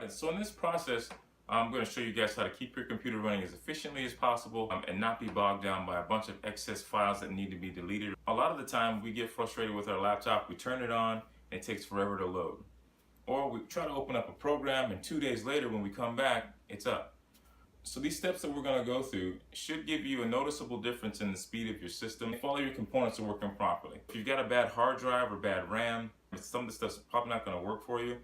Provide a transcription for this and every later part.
Alright, so in this process, I'm going to show you guys how to keep your computer running as efficiently as possible and not be bogged down by a bunch of excess files that need to be deleted. A lot of the time we get frustrated with our laptop, we turn it on, and it takes forever to load. Or we try to open up a program and 2 days later when we come back, it's up. So these steps that we're going to go through should give you a noticeable difference in the speed of your system if all of your components are working properly. If you've got a bad hard drive or bad RAM, some of the stuff's probably not going to work for you.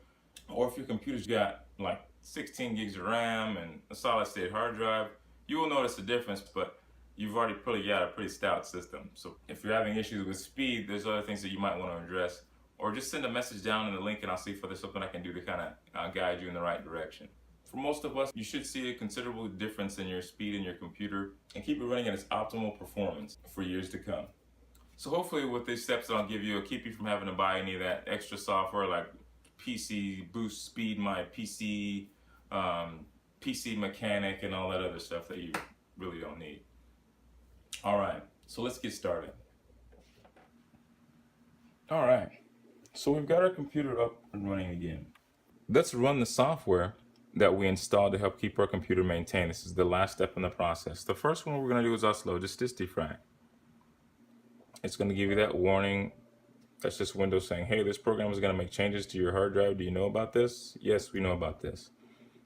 Or if your computer's got like 16 gigs of RAM and a solid state hard drive, you will notice a difference, but you've already probably got a pretty stout system. So if you're having issues with speed, there's other things that you might want to address. Or just send a message down in the link and I'll see if there's something I can do to kind of guide you in the right direction. For most of us, you should see a considerable difference in your speed in your computer and keep it running at its optimal performance for years to come. So hopefully with these steps that I'll give you, it'll keep you from having to buy any of that extra software like PC Boost Speed My PC, PC Mechanic, and all that other stuff that you really don't need. All right, so let's get started. All right, so we've got our computer up and running again. Let's run the software that we installed to help keep our computer maintained. This is the last step in the process. The first one we're going to do is upload just this defrag. It's going to give you that warning. That's just Windows saying, hey, this program is going to make changes to your hard drive. Do you know about this? Yes, we know about this.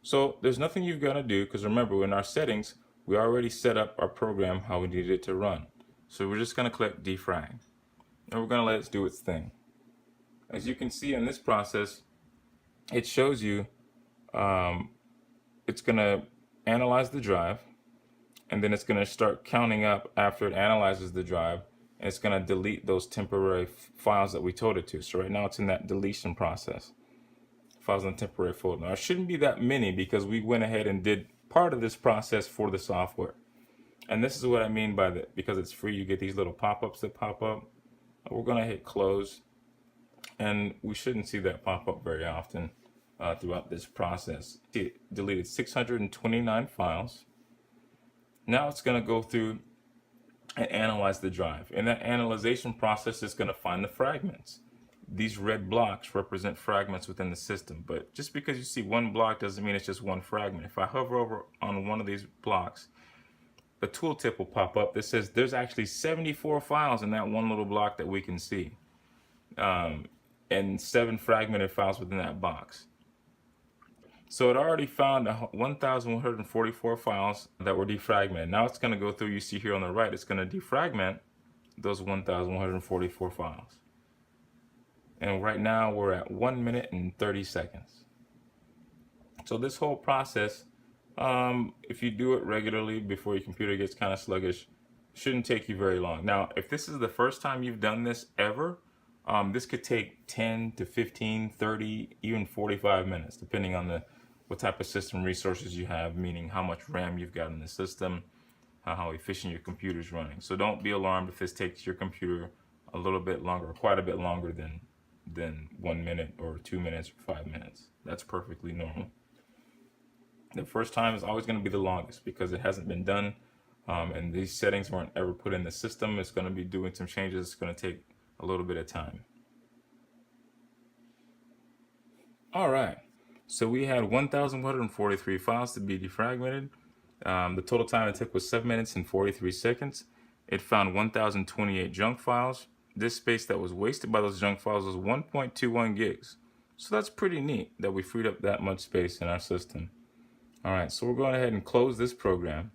So there's nothing you've got to do, because remember, in our settings, we already set up our program how we needed it to run. So we're just going to click defrag, and we're going to let it do its thing. As you can see in this process, it shows you it's going to analyze the drive, and then it's going to start counting up after it analyzes the drive, and it's going to delete those temporary files that we told it to. So right now it's in that deletion process. Files in the temporary folder. Now it shouldn't be that many because we went ahead and did part of this process for the software. And this is what I mean by that, because it's free, you get these little pop-ups that pop up. We're going to hit close, and we shouldn't see that pop up very often throughout this process. It deleted 629 files. Now it's going to go through and analyze the drive. In that analyzation process, it's going to find the fragments. These red blocks represent fragments within the system, but just because you see one block doesn't mean it's just one fragment. If I hover over on one of these blocks, the tooltip will pop up that says there's actually 74 files in that one little block that we can see, and 7 fragmented files within that box. So it already found 1,144 files that were defragmented. Now it's going to go through, you see here on the right, it's going to defragment those 1,144 files. And right now we're at 1 minute and 30 seconds. So this whole process, if you do it regularly before your computer gets kind of sluggish, shouldn't take you very long. Now, if this is the first time you've done this ever, this could take 10 to 15, 30, even 45 minutes, depending on what type of system resources you have, meaning how much RAM you've got in the system, how efficient your computer's running. So don't be alarmed if this takes your computer a little bit longer, or quite a bit longer than 1 minute or 2 minutes or 5 minutes. That's perfectly normal. The first time is always going to be the longest because it hasn't been done, and these settings weren't ever put in the system. It's going to be doing some changes. It's going to take a little bit of time. All right, so we had 1,143 files to be defragmented. The total time it took was 7 minutes and 43 seconds. It found 1,028 junk files. This space that was wasted by those junk files was 1.21 gigs. So that's pretty neat that we freed up that much space in our system. All right, so we're going ahead and close this program.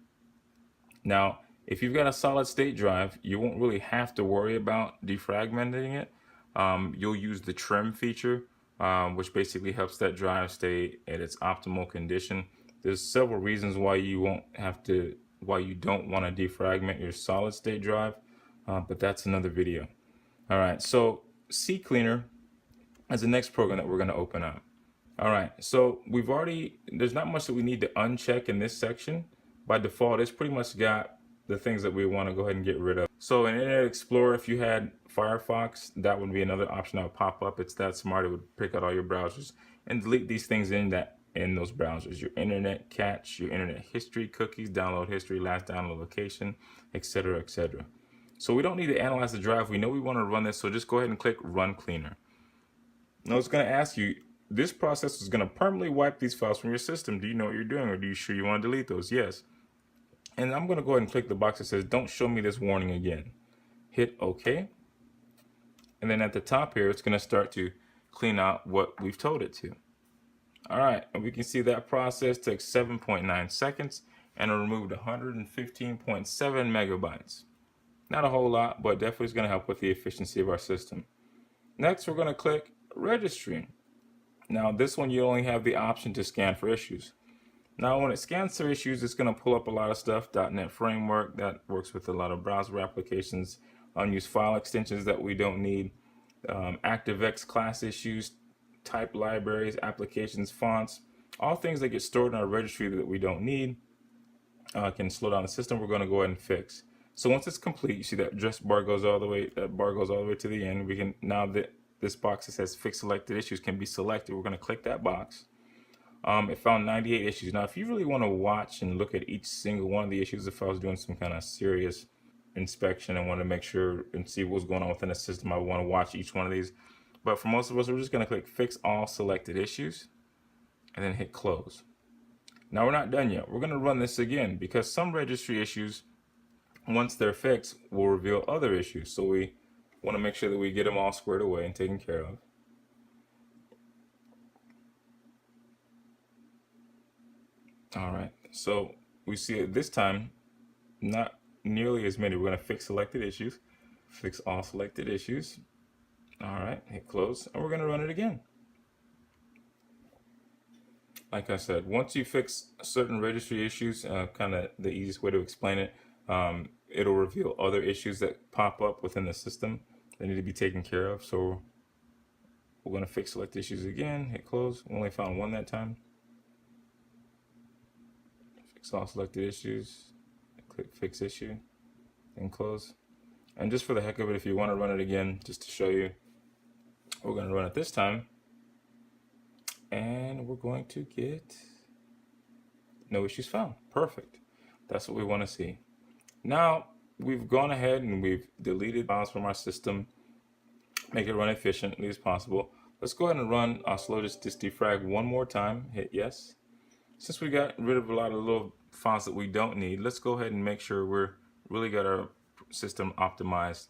Now, if you've got a solid state drive, you won't really have to worry about defragmenting it. You'll use the trim feature, which basically helps that drive stay at its optimal condition. There's several reasons why you don't want to defragment your solid state drive, but that's another video. All right, so CCleaner is the next program that we're going to open up. All right, so there's not much that we need to uncheck in this section. By default, it's pretty much got the things that we want to go ahead and get rid of. So in Internet Explorer, if you had Firefox, that would be another option that would pop up. It's that smart. It would pick out all your browsers and delete these things in those browsers. Your internet cache, your internet history, cookies, download history, last download location, etc., etc. So we don't need to analyze the drive. We know we want to run this, so just go ahead and click Run Cleaner. Now it's going to ask you, this process is going to permanently wipe these files from your system. Do you know what you're doing, or do you sure you want to delete those? Yes. And I'm going to go ahead and click the box that says don't show me this warning again. Hit OK. And then at the top here, it's going to start to clean out what we've told it to. All right, and we can see that process took 7.9 seconds and it removed 115.7 megabytes. Not a whole lot, but definitely is going to help with the efficiency of our system. Next, we're going to click Registry. Now, this one, you only have the option to scan for issues. Now, when it scans for issues, it's going to pull up a lot of stuff. .NET Framework, that works with a lot of browser applications, unused file extensions that we don't need, ActiveX class issues, type libraries, applications, fonts, all things that get stored in our registry that we don't need, can slow down the system. We're going to go ahead and fix. So once it's complete, you see that address bar goes all the way, that bar goes all the way to the end. We can, now that this box that says fix selected issues can be selected, we're going to click that box. It found 98 issues. Now, if you really want to watch and look at each single one of the issues, if I was doing some kind of serious inspection and want to make sure and see what's going on within the system, I would want to watch each one of these. But for most of us, we're just going to click fix all selected issues and then hit close. Now, we're not done yet. We're going to run this again because some registry issues, once they're fixed, will reveal other issues. So we want to make sure that we get them all squared away and taken care of. All right, so we see it this time, not nearly as many. We're going to fix selected issues, fix all selected issues. All right, hit close, and we're going to run it again. Like I said, once you fix certain registry issues, kind of the easiest way to explain it, it'll reveal other issues that pop up within the system that need to be taken care of. So we're going to fix selected issues again, hit close. We only found one that time. Fix all selected issues, click fix issue, and close. And just for the heck of it, if you want to run it again, just to show you, we're going to run it this time. And we're going to get no issues found. Perfect. That's what we want to see. Now, we've gone ahead and we've deleted files from our system, make it run efficiently as possible. Let's go ahead and run our slow just defrag one more time. Hit yes. Since we got rid of a lot of little files that we don't need, let's go ahead and make sure we're really got our system optimized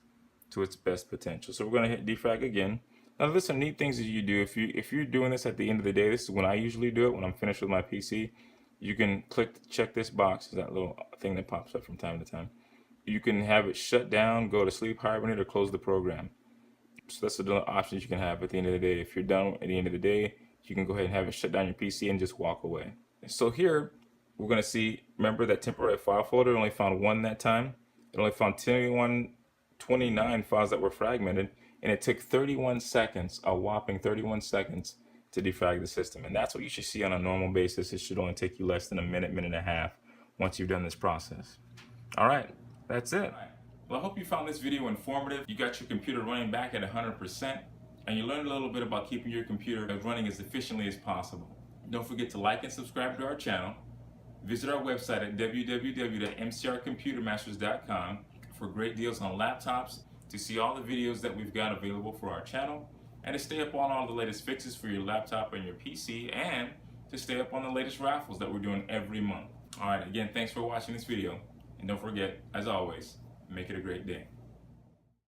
to its best potential. So we're going to hit defrag again. Now there's some neat things that you do. If you're doing this at the end of the day, this is when I usually do it, when I'm finished with my PC. You can check this box, that little thing that pops up from time to time. You can have it shut down, go to sleep, hibernate, or close the program. So that's the options you can have at the end of the day. If you're done at the end of the day, you can go ahead and have it shut down your PC and just walk away. So here, we're going to see, remember that temporary file folder only found one that time. It only found 29 files that were fragmented, and it took 31 seconds, a whopping 31 seconds, to defrag the system. And that's what you should see on a normal basis. It should only take you less than a minute, minute and a half once you've done this process. All right, that's it. Well, I hope you found this video informative. You got your computer running back at 100%, and you learned a little bit about keeping your computer running as efficiently as possible. Don't forget to like and subscribe to our channel. Visit our website at www.mcrcomputermasters.com for great deals on laptops, to see all the videos that we've got available for our channel, and to stay up on all the latest fixes for your laptop and your PC, and to stay up on the latest raffles that we're doing every month. All right, again, thanks for watching this video, and don't forget, as always, make it a great day.